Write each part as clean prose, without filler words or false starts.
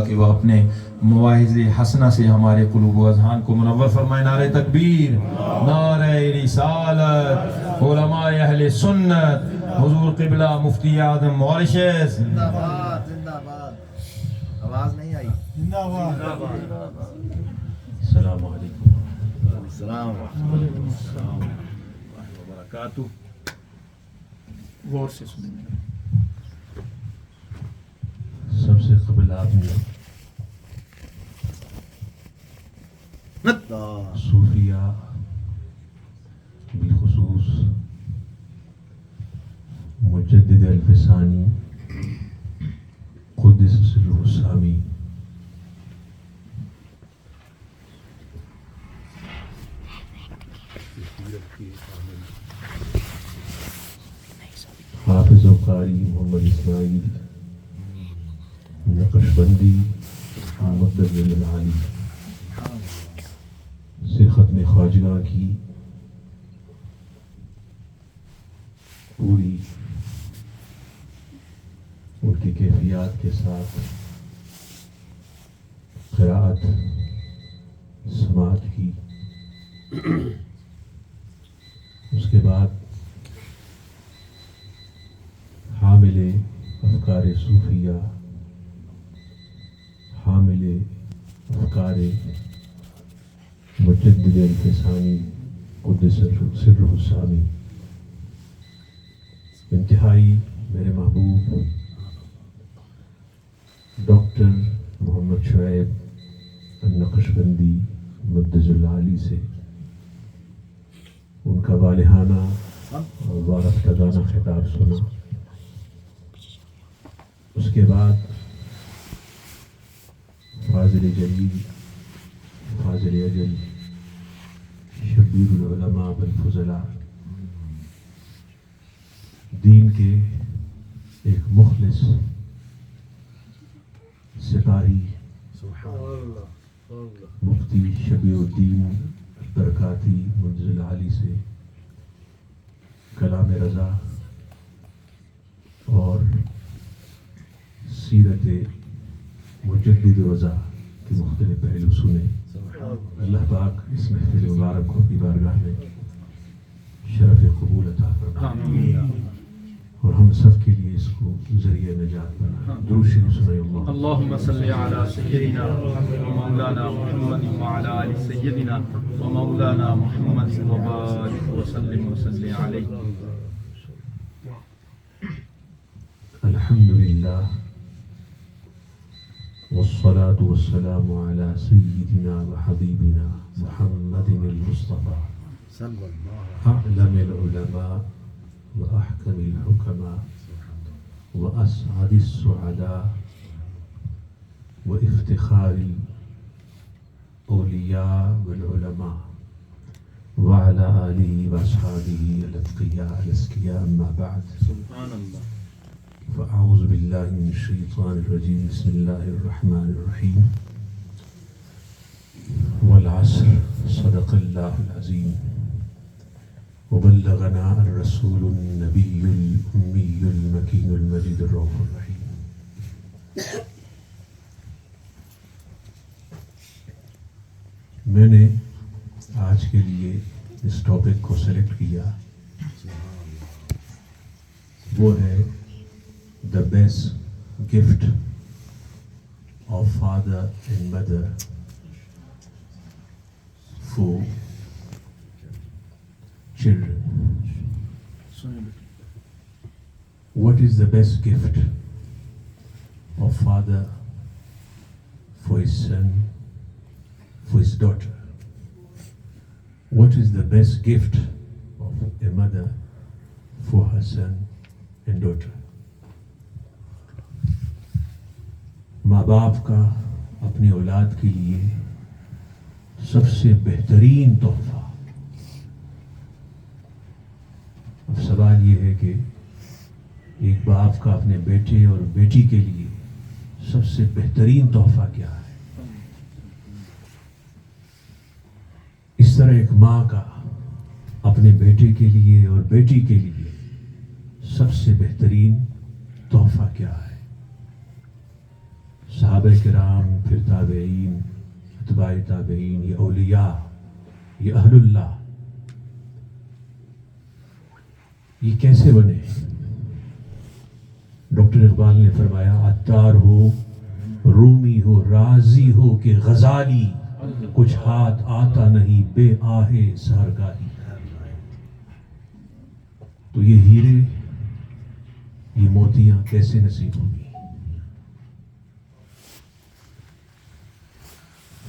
کہ وہ اپنے مواعظ حسنہ سے ہمارے قلوب و اذہان کو منور فرمائے. نعرہ تکبیر، نعرہ رسالت، علماء اہل سنت، حضور قبلہ مفتی اعظم ماریشس زندہ باد زندہ باد. آواز نہیں آئی. زندہ باد. السلام علیکم. السلام وبرکاتہ. غور سے سنیں. سب سے قبل آپ نے صوفیہ بالخصوص مجدد الفسانی قدس سرہ السامی حافظ و قاری محمد اسماعیل نقشبندی مقدس العالی سے ختم خواجگاہ کی پوری ان کی کیفیات کے ساتھ قراءت سماعت کی. اس کے بعد حامل افکار صوفیہ، حامل افکار مجدد الفسانی قدس سرہ السامی، انتہائی میرے محبوب ڈاکٹر محمد شعیب النقشبندی مقدس العالی سے ان کا والہانہ اور وارفتگانہ خطاب سنا. اس کے بعد فاضل جلیل، فاضل اجل، شبیر العلماء والفضلاء، دین کے ایک مخلص سپاہی مفتی شبیع الدین برکاتی مقدس العالی سے کلام رضا اور سیرت مجدد رضا کے مختلف پہلو سنے. اللہ پاک اس محفل مبارک کو اپنی بارگاہ میں شرف قبول عطا فرمائے اور ہم سب کے لیے اس کو ذریعہ نجات بنا. درود شریف سنائے. اللهم صل على سيدنا ومولانا محمد وعلى آل سيدنا ومولانا محمد وبارك وسلم وسلم عليه. الحمد للہ والصلاة والسلام على سيدنا وحبيبنا محمد المصطفى أعلم العلماء وأحكم الحكماء وأسعد السعداء وافتخار الأولياء والعلماء وعلى آله وأصحابه الأتقياء الأزكياء. أما بعد، سبحان الله. فأعوذ بالله من الشيطان الرجيم. بسم الله الرحمن الرحيم. والعصر صدق الله العظيم وبلغنا الرسول النبي الأمي المكين المجيد الرؤوف الرحيم. میں نے آج کے لیے اس ٹاپک کو سلیکٹ کیا، وہ ہے the best gift of father and mother for children. What is the best gift of father for his son, for his daughter? What is the best gift of a mother for her son and daughter? ماں باپ کا اپنی اولاد کے لیے سب سے بہترین تحفہ. اب سوال یہ ہے کہ ایک باپ کا اپنے بیٹے اور بیٹی کے لیے سب سے بہترین تحفہ کیا ہے؟ اس طرح ایک ماں کا اپنے بیٹے کے لیے اور بیٹی کے لیے سب سے بہترین تحفہ کیا ہے؟ صحابہ کرام، پھر تابعین، اتباع تابعین، یہ اولیاء، یہ اہل اللہ، یہ کیسے بنے؟ ڈاکٹر اقبال نے فرمایا عطار ہو، رومی ہو، رازی ہو کہ غزالی، کچھ ہاتھ آتا نہیں بے آہے سحرگاہی۔ تو یہ ہیرے، یہ موتیاں کیسے نصیب ہوں گی؟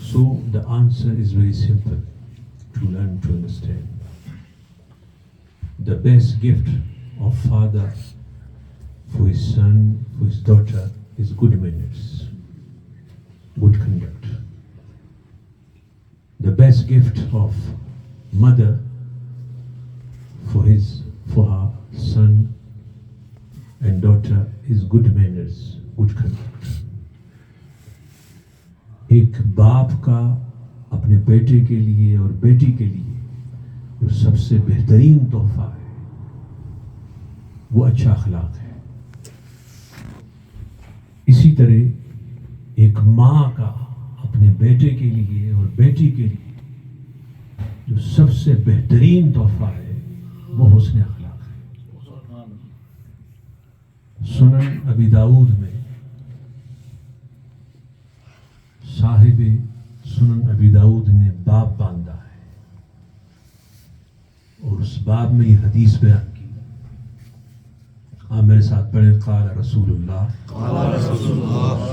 So the answer is very simple to learn to understand. The best gift of father for his son, for his daughter is good manners, good conduct. The best gift of mother for her son and daughter is good manners, good conduct. ایک باپ کا اپنے بیٹے کے لیے اور بیٹی کے لیے جو سب سے بہترین تحفہ ہے وہ اچھا اخلاق ہے۔ اسی طرح ایک ماں کا اپنے بیٹے کے لیے اور بیٹی کے لیے جو سب سے بہترین تحفہ ہے وہ حسن اخلاق ہے۔ سنن ابی داؤد میں صاحب سنن ابی داؤد نے باب باندھا ہے اور اس باب میں یہ حدیث بیان کی۔ آپ میرے ساتھ پڑھیں، قال رسول اللہ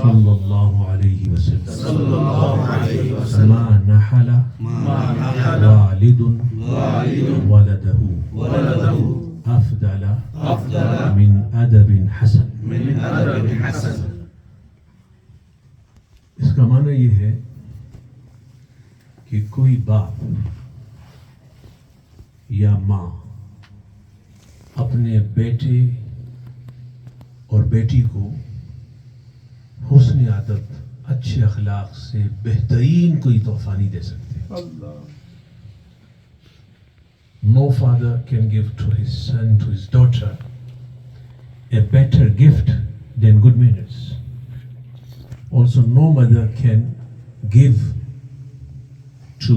صلی اللہ علیہ وسلم ما نحل والد ولده افضل من ادب حسن۔ اس کا معنی یہ ہے کہ کوئی باپ یا ماں اپنے بیٹے اور بیٹی کو حسن ادب، اچھے اخلاق سے بہترین کوئی تحفہ نہیں دے سکتے۔ No father can give to his son, to his daughter a better gift than good manners. Also, no mother can give to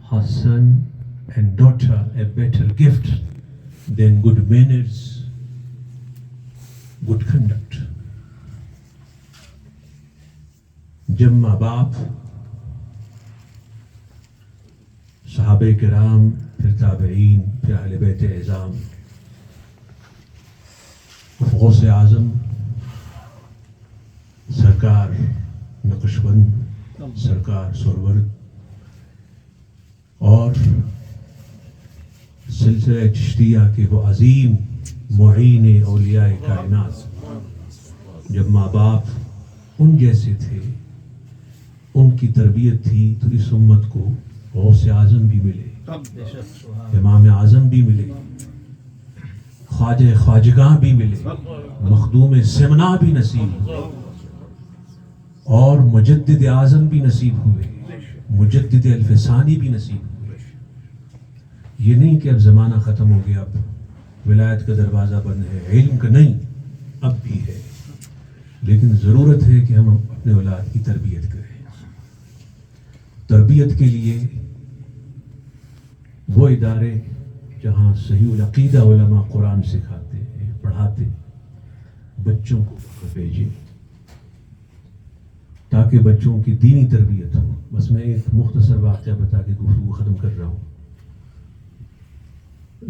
her son and daughter a better gift than good manners, good conduct. جب ماں باپ، صحابہ کرام، پھر تابعین، پھر اہل بیت اعظام، غوث اعظم سرکار نقشبند، سرکار سرورد اور سلسلہ چشتیہ کے وہ عظیم معین اولیاء کائنات، جب ماں باپ ان جیسے تھے، ان کی تربیت تھی، تو اس امت کو غوث اعظم بھی ملے، امام اعظم بھی ملے، خواجہ خواجگاں بھی ملے، مخدوم سمنا بھی نصیب ہوئے، اور مجدد اعظم بھی نصیب ہوئے، مجدد الف ثانی بھی نصیب ہوئے۔ یہ نہیں کہ اب زمانہ ختم ہو گیا، اب ولایت کا دروازہ بند ہے، علم کا نہیں، اب بھی ہے، لیکن ضرورت ہے کہ ہم اپنے اولاد کی تربیت کریں۔ تربیت کے لیے وہ ادارے جہاں صحیح العقیدہ علماء قرآن سکھاتے ہیں، پڑھاتے ہیں، بچوں کو بھیجیں تاکہ بچوں کی دینی تربیت ہو۔ بس میں ایک مختصر واقعہ بتا کے گفتگو ختم کر رہا ہوں۔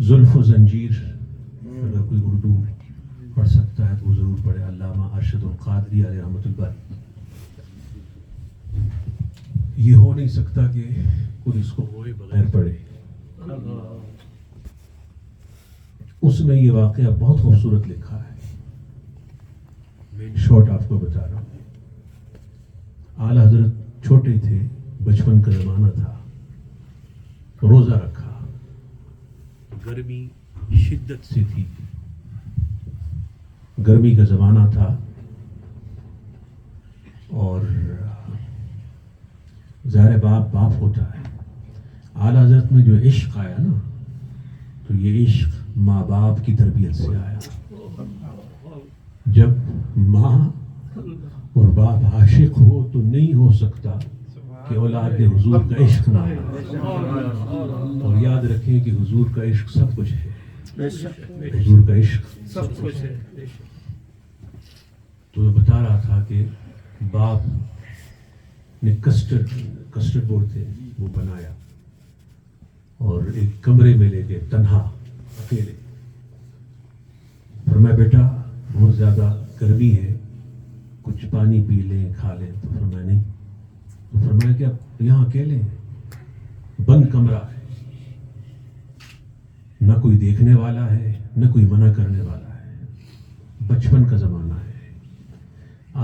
زلف و زنجیر اگر کوئی اردو پڑھ سکتا ہے تو وہ ضرور پڑھے، علامہ ارشد القادری علیہ رحمۃ اللہ۔ یہ ہو نہیں سکتا کہ کوئی اس کو روئے بغیر پڑھے۔ اس میں یہ واقعہ بہت خوبصورت لکھا ہے، میں ان شارٹ آپ کو بتا رہا ہوں۔ اعلیٰ حضرت چھوٹے تھے، بچپن کا زمانہ تھا، روزہ رکھا، گرمی شدت سے تھی، گرمی کا زمانہ تھا، اور ظاہر باپ ہوتا ہے۔ اعلیٰ حضرت میں جو عشق آیا نا، تو یہ عشق ماں باپ کی تربیت سے آیا۔ جب ماں اور باپ عاشق ہو تو نہیں ہو سکتا کہ اولاد حضور کا عشق نہ ہو. اور یاد رکھیں کہ حضور کا عشق سب کچھ ہے. حضور کا عشق سب کچھ ہے. تو میں بتا رہا تھا کہ باپ نے کسٹرڈ بورڈ تھے وہ بنایا اور ایک کمرے میں لے کے تنہا اکیلے. فرمایا بیٹا بہت زیادہ گرمی ہے, کچھ پانی پی لیں کھا لیں. تو فرمایا نہیں. تو فرمایا کہ اب یہاں اکیلے ہیں, بند کمرہ ہے, نہ کوئی دیکھنے والا ہے نہ کوئی منع کرنے والا ہے, بچپن کا زمانہ ہے.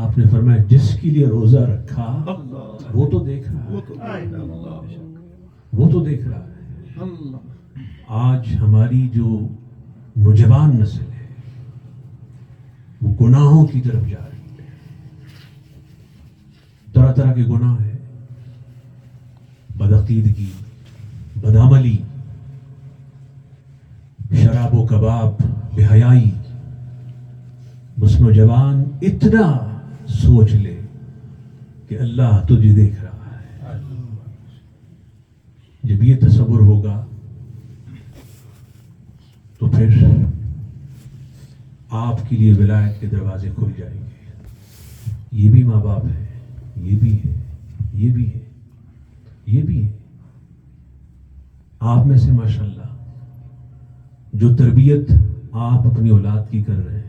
آپ نے فرمایا جس کے لیے روزہ رکھا وہ تو دیکھ رہا ہے, وہ تو دیکھ رہا ہے. آج ہماری جو نوجوان نسل ہے وہ گناہوں کی طرف جا رہی ہے. طرح طرح کے گناہ ہیں, بدعقیدگی, بدعملی, شراب و کباب, بے حیائی. بس نوجوان اتنا سوچ لے کہ اللہ تجھے دیکھ رہا ہے. جب یہ تصور ہوگا تو پھر آپ کے لیے ولایت کے دروازے کھل جائیں گے. یہ بھی ماں باپ ہے, یہ بھی ہے, یہ بھی ہے, یہ بھی ہے. آپ میں سے ماشاءاللہ جو تربیت آپ اپنی اولاد کی کر رہے ہیں,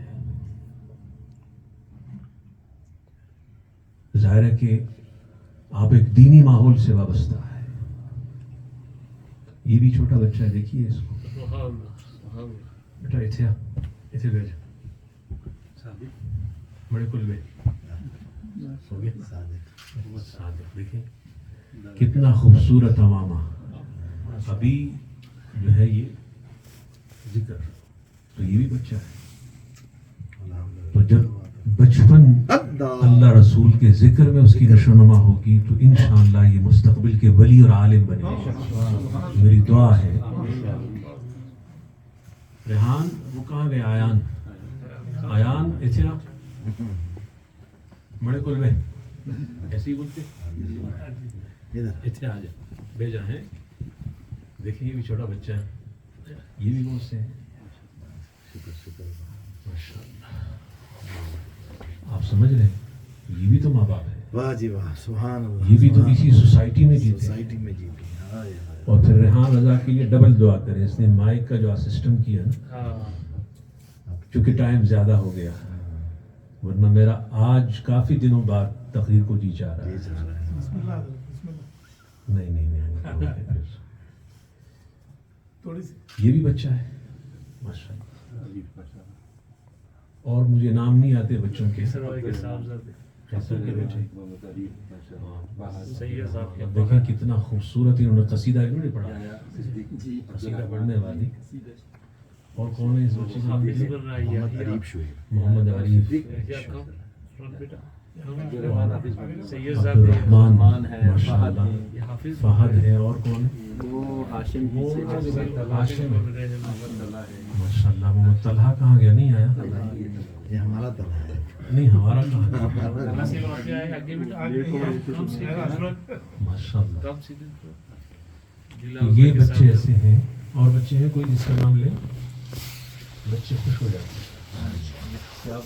ظاہر ہے کہ آپ ایک دینی ماحول سے وابستہ ہے. یہ بھی چھوٹا بچہ ہے, دیکھیے اس کو. بیٹا اتنے بیٹھ بڑے کل بیٹھ ہو گیا. صادق دیکھیں کتنا خوبصورت امامہ. ابھی جو ہے یہ ذکر, تو یہ بھی بچہ ہے. تو جب بچپن اللہ رسول کے ذکر میں اس کی نشوونما ہوگی تو انشاءاللہ یہ مستقبل کے ولی اور عالم بنے گا. میری دعا ہے. ریحان وہ کہاں گئے؟ آیان اتنا بڑے کل میں ایسے ہی بولتے اتنے آ جائے بھیجا ہے. دیکھیں یہ بھی چھوٹا بچہ ہے, یہ بھی بہت سے ہیں. ماشاء اللہ. آپ سمجھ رہے ہیں یہ بھی تو ماں باپ ہے. واہ جی واہ, سبحان اللہ. یہ بھی تو کسی سوسائٹی میں جیتے ہیں. سوسائٹی میں جیتے ہیں. اور پھر ریحان رضا کے لیے ڈبل دعا کریں. اس نے مائک کا جو سسٹم کیا نا, چونکہ ٹائم زیادہ ہو گیا, ورنہ میرا آج کافی دنوں بعد تقریر کو جی چاہ رہا ہے. نہیں یہ بھی بچہ ہے ماشاء اللہ. اور مجھے نام نہیں آتے بچوں کے. دیکھیں کتنا خوبصورت انہوں نے قصیدہ انہوں نے پڑھا, قصیدہ پڑھنے والی. اور کون ہے اس بچے کا نام؟ محمد عریف, عبدالرحمان ماشاء اللہ, فہد ہے, اور کون ہے؟ ہاشم ماشاء اللہ. محمد طلحہ کہاں گیا؟ نہیں آیا. یہ ہمارا طلحہ ہے. نہیں ہمارا کہاں ماشاء اللہ. یہ بچے ایسے ہیں. اور بچے ہیں کوئی جس کا نام لے, بچے خوش ہو جاتے ہیں.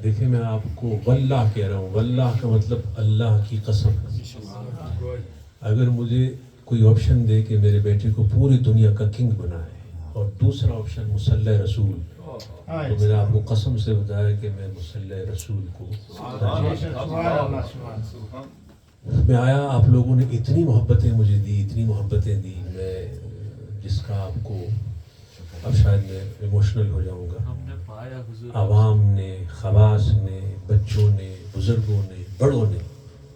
دیکھیں میں آپ کو واللہ کہہ رہا ہوں, واللہ کا مطلب اللہ کی قسم. اگر مجھے کوئی آپشن دے کہ میرے بیٹے کو پوری دنیا کا کنگ بنائے اور دوسرا آپشن مصلی رسول, تو میں نے آپ کو قسم سے بتایا کہ میں مصلی رسول کو. میں آیا, آپ لوگوں نے اتنی محبتیں مجھے دی, اتنی محبتیں دی, میں جس کا آپ کو اب شاید میں ایموشنل ہو جاؤں گا. عوام نے, خواص نے, بچوں نے, بزرگوں نے, بڑوں نے.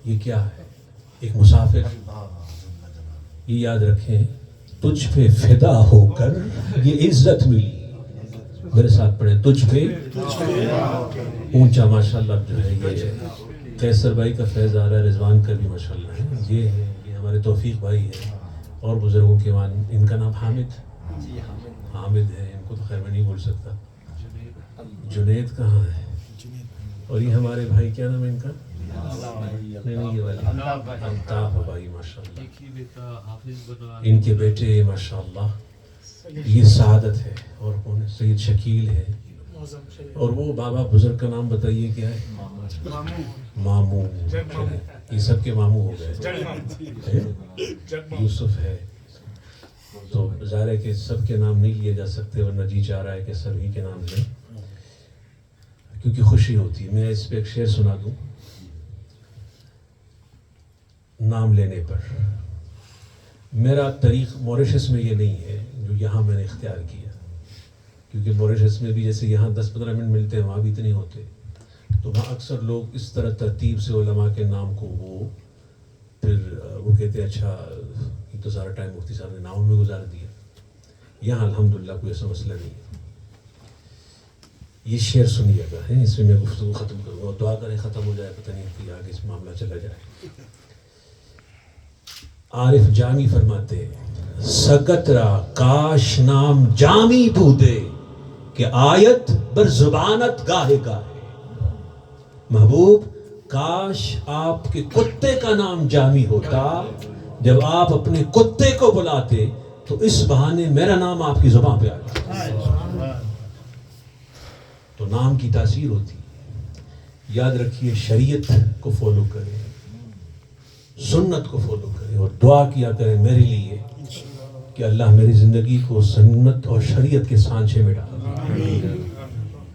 یہ کیا ہے؟ ایک مسافر. یہ یاد رکھیں, تجھ پہ فدا ہو کر یہ عزت ملی. میرے ساتھ پڑھیں, تجھ پہ اونچا. ماشاءاللہ جو ہے یہ قیصر بھائی کا فیض آ رہا ہے, رضوان کا بھی ماشاءاللہ ہے. یہ ہے, یہ ہمارے توفیق بھائی ہے. اور بزرگوں کے مان. ان کا نام حامد جی حامد ہے. ان کو تو خیر میں نہیں بول سکتا. جنید کہاں ہے؟ اور یہ ہمارے بھائی کیا نام ہے ان کا؟ نہیں یہ والا الطاف بھائی ماشاء اللہ. ان کے بیٹے ماشاء اللہ یہ سعادت ہے. اور کون ہے؟ سید شکیل ہے. اور وہ بابا بزرگ کا نام بتائیے کیا ہے؟ ماموں. یہ سب کے ماموں ہو گئے. یوسف ہے. تو ظاہر ہے کہ سب کے نام نہیں لیے جا سکتے ورنہ جی چاہ رہا ہے کہ سبھی کے نام لیں کیونکہ خوشی ہوتی ہے. میں اس پہ ایک شعر سنا دوں نام لینے پر. میرا طریق موریشس میں یہ نہیں ہے جو یہاں میں نے اختیار کیا کیونکہ موریشس میں بھی جیسے یہاں 10-15 منٹ ملتے ہیں وہاں بھی اتنے ہوتے. تو وہاں اکثر لوگ اس طرح ترتیب سے علماء کے نام کو وہ پھر وہ کہتے ہیں اچھا یہ تو سارا ٹائم مفتی صاحب نے ناموں میں گزار دیا. یہاں الحمدللہ کوئی ایسا مسئلہ نہیں ہے. یہ شعر سنیے گا ہے اس میں میں گفتگو ختم کروں گا. دعا کریں ختم ہو جائے پتہ نہیں کہ آگے اس معاملہ چلا جائے. عارف جامی فرماتے سگترا کاش نام جامی بودے کہ آیت بر زبانت گاہے گاہے. محبوب کاش آپ کے کتے کا نام جامی ہوتا. جب آپ اپنے کتے کو بلاتے تو اس بہانے میرا نام آپ کی زبان پہ آ جاتا. تو نام کی تاثیر ہوتی. یاد رکھیے شریعت کو فالو کریں, سنت کو فالو کریں اور دعا کیا کریں میرے لیے کہ اللہ میری زندگی کو سنت اور شریعت کے سانچے میں ڈالے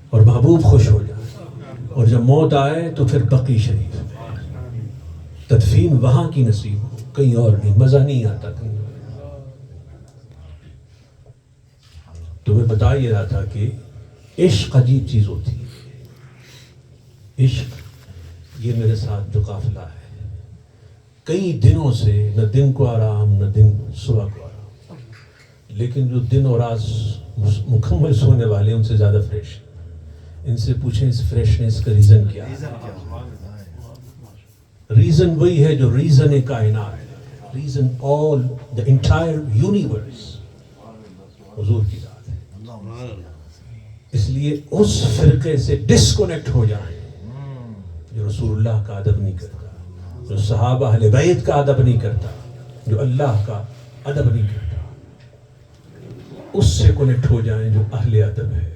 اور محبوب خوش ہو جائے. اور جب موت آئے تو پھر بقی شریف میں تدفین وہاں کی نصیب ہو, کہیں اور نہیں. مزہ نہیں آتا کہیں. تو میں بتا یہ رہا تھا کہ عشق عجیب چیز ہوتی ہے. عشق یہ میرے ساتھ جو قافلہ ہے کئی دنوں سے نہ دن کو آرام نہ دن صبح کو آرام, لیکن جو دن اور رات مکمل سونے والے ان سے زیادہ فریش. ان سے پوچھیں اس فریشنس کا ریزن کیا ہے. ریزن وہی ہے جو ریزن کائنات ہے. Reason all the entire universe حضور کی ذات ہے. اس لیے اس فرقے سے ڈسکنیکٹ ہو جائیں جو رسول اللہ کا ادب نہیں کرتا, جو صحابہ اہل بیت کا ادب نہیں کرتا, جو اللہ کا ادب نہیں کرتا. اس سے کنیکٹ ہو جائیں جو اہل ادب ہے.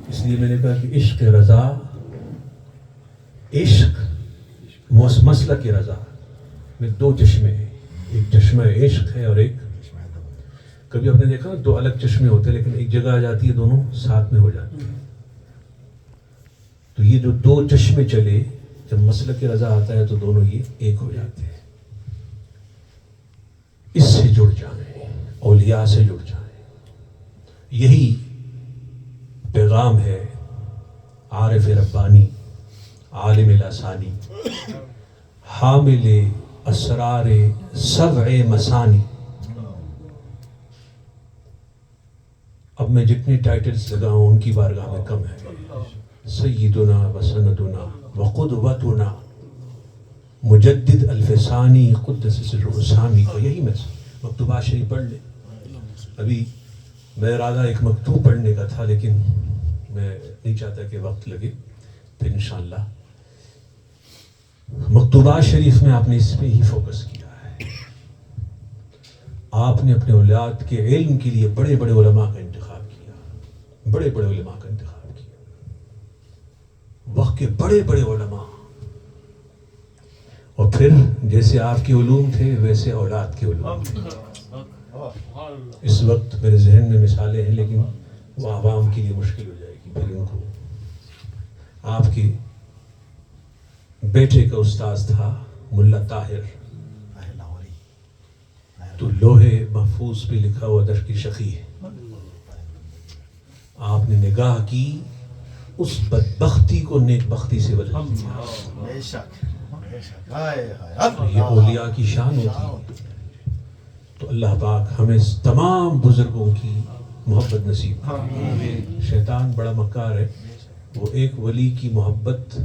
اس لیے میں نے کہا کہ عشق رضا, عشق مسلک رضا میں دو چشمے ہیں. ایک چشمہ عشق ہے اور ایک کبھی آپ نے دیکھا دو الگ چشمے ہوتے ہیں لیکن ایک جگہ آ جاتی ہے دونوں ساتھ میں ہو جاتے ہیں. تو یہ جو دو چشمے چلے جب مسلک رضا آتا ہے تو دونوں یہ ایک ہو جاتے ہیں. اس سے جڑ جائیں, اولیاء سے جڑ جائیں. یہی پیغام ہے عارف ربانی, عالم لسانی, حامل اسرار سبع مسانی. اب میں جتنے ٹائٹلز لگاؤں ان کی بارگاہ میں کم ہے. سیدنا و سندنا و قدوتنا مجدد الفسانی قدس سرہ سامی کا یہی میں مکتوبات شریف پڑھ لیں. ابھی میں ارادہ ایک مکتوب پڑھنے کا تھا لیکن میں نہیں چاہتا کہ وقت لگے. پھر انشاءاللہ مکتوبات شریف میں آپ نے اس پہ ہی فوکس کیا ہے. آپ نے اپنے اولاد کے علم کے لیے بڑے بڑے علماء کا انتخاب کیا, بڑے بڑے علماء کا انتخاب کیا, وقت کے بڑے بڑے علماء. اور پھر جیسے آپ کے علوم تھے ویسے اولاد کے علوم تھے. اس وقت میرے ذہن میں مثالیں ہیں لیکن وہ عوام کے لیے مشکل ہو جائے گی. پھر ان کو آپ کے بیٹے کا استاذ تھا ملا طاہر, تو لوہے محفوظ پہ لکھا ہوا در کی شقی ہے. آپ نے نگاہ کی اس بدبختی کو نیک بختی سے بدل دیا. یہ اولیاء کی شان ہوتی. تو اللہ پاک ہمیں تمام بزرگوں کی محبت نصیب. شیطان بڑا مکار ہے, وہ ایک ولی کی محبت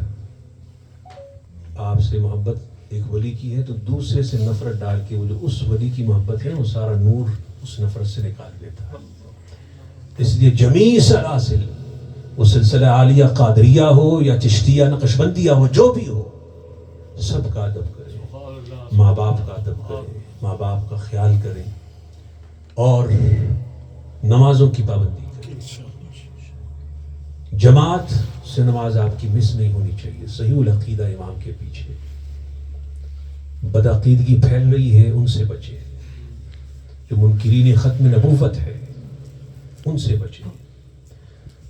آپ سے محبت ایک ولی کی ہے تو دوسرے سے نفرت ڈال کے وہ جو اس ولی کی محبت ہے وہ سارا نور اس نفرت سے نکال دیتا ہے. اس لیے جمیع سلاسل، وہ سلسلہ عالیہ قادریہ ہو یا چشتیہ نقشبندیہ ہو، جو بھی ہو، سب کا ادب کرے، ماں باپ کا ادب کرے، ماں باپ کا خیال کرے اور نمازوں کی پابندی کرے. جماعت سے نماز آپ کی مس نہیں ہونی چاہیے. صحیح العقیدہ امام کے پیچھے. بدعقیدگی پھیل رہی ہے، ان سے بچے. جو منکرین ختم نبوت ہے ان سے بچے.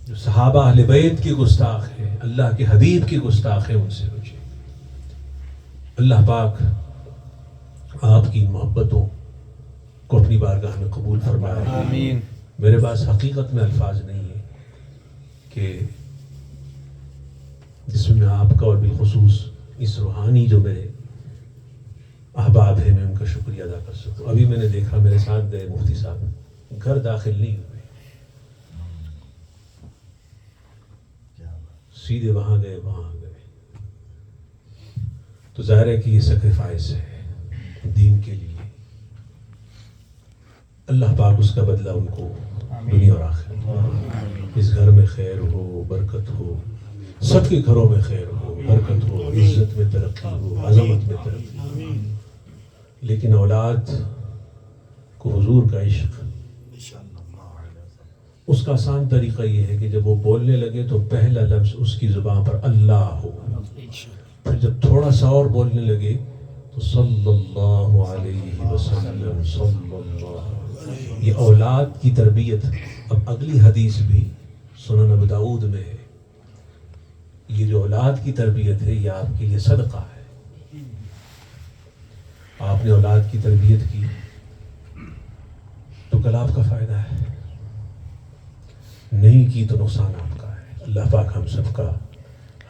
جو صحابہ اہل بیت کے گستاخ ہیں، اللہ کے حبیب کے گستاخ ہیں، ان سے بچے. اللہ پاک آپ کی محبتوں کو اپنی بارگاہ میں قبول فرمائے. آمین. میرے پاس حقیقت میں الفاظ نہیں ہیں کہ جس میں آپ کا اور بالخصوص اس روحانی جو میرے احباب ہیں میں ان کا شکریہ ادا کر سکوں. ابھی میں نے دیکھا میرے ساتھ گئے مفتی صاحب، گھر داخل نہیں ہوئے، سیدھے وہاں گئے وہاں گئے. تو ظاہر ہے کہ یہ سیکریفائس ہے دین کے لیے. اللہ پاک اس کا بدلہ ان کو دنیا اور آخرت. اس گھر میں خیر ہو، برکت ہو، سب کے گھروں میں خیر ہو، برکت ہو، عزت میں ترقی ہو، عظمت میں ترقی ہو. لیکن اولاد کو حضور کا عشق، اس کا آسان طریقہ یہ ہے کہ جب وہ بولنے لگے تو پہلا لفظ اس کی زبان پر اللہ ہو. پھر جب تھوڑا سا اور بولنے لگے تو صلی اللہ علیہ وسلم، صلی اللہ. یہ اولاد کی تربیت. اب اگلی حدیث بھی سنن ابو داؤد میں ہے. یہ جو اولاد کی تربیت ہے یہ آپ کے لیے صدقہ ہے. آپ نے اولاد کی تربیت کی تو کل آپ کا فائدہ ہے، نہیں کی تو نقصان آپ کا ہے. اللہ پاک ہم سب کا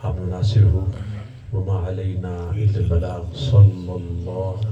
ہم ناصر ہو. وما علینا الا البلاغ. صلی اللہ